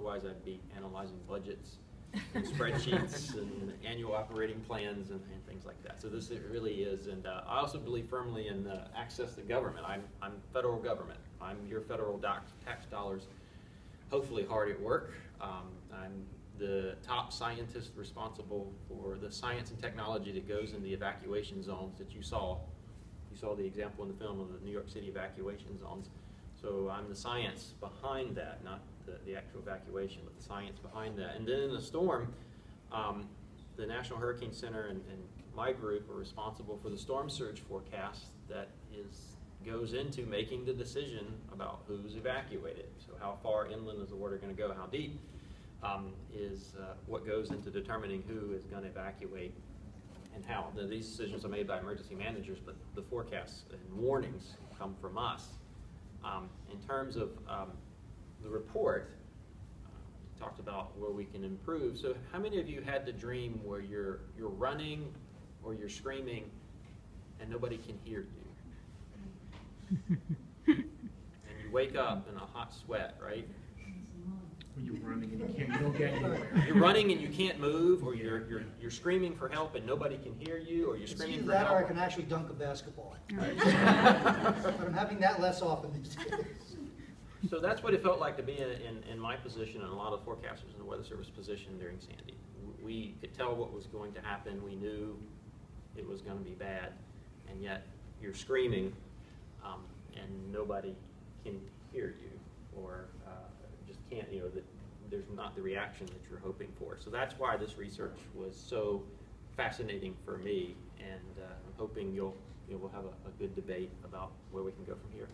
Otherwise, I'd be analyzing budgets and spreadsheets and annual operating plans and things like that. So this it really is, and I also believe firmly in access to government. I'm federal government. I'm your federal tax dollars, hopefully hard at work. I'm the top scientist responsible for the science and technology that goes in the evacuation zones that you saw. You saw the example in the film of the New York City evacuation zones. So I'm the science behind that, not the actual evacuation, but the science behind that. And then in the storm, the National Hurricane Center and my group are responsible for the storm surge forecast that goes into making the decision about who's evacuated. So how far inland is the water going to go, how deep, is what goes into determining who is going to evacuate and how. Now, these decisions are made by emergency managers, but the forecasts and warnings come from us. In terms of the report, talked about where we can improve. So how many of you had the dream where you're running or you're screaming and nobody can hear you? And you wake up in a hot sweat, right? Or you're running and you don't get anywhere. You're running and you can't move, or you're screaming for help and nobody can hear you, or you're screaming for help. That or I can actually dunk a basketball. But I'm having that less often these days. So that's what it felt like to be in my position and a lot of forecasters in the Weather Service position during Sandy. We could tell what was going to happen. We knew it was going to be bad, and yet you're screaming and nobody can hear you, or just can't, there's not the reaction that you're hoping for. So that's why this research was so fascinating for me, and I'm hoping we'll have a good debate about where we can go from here.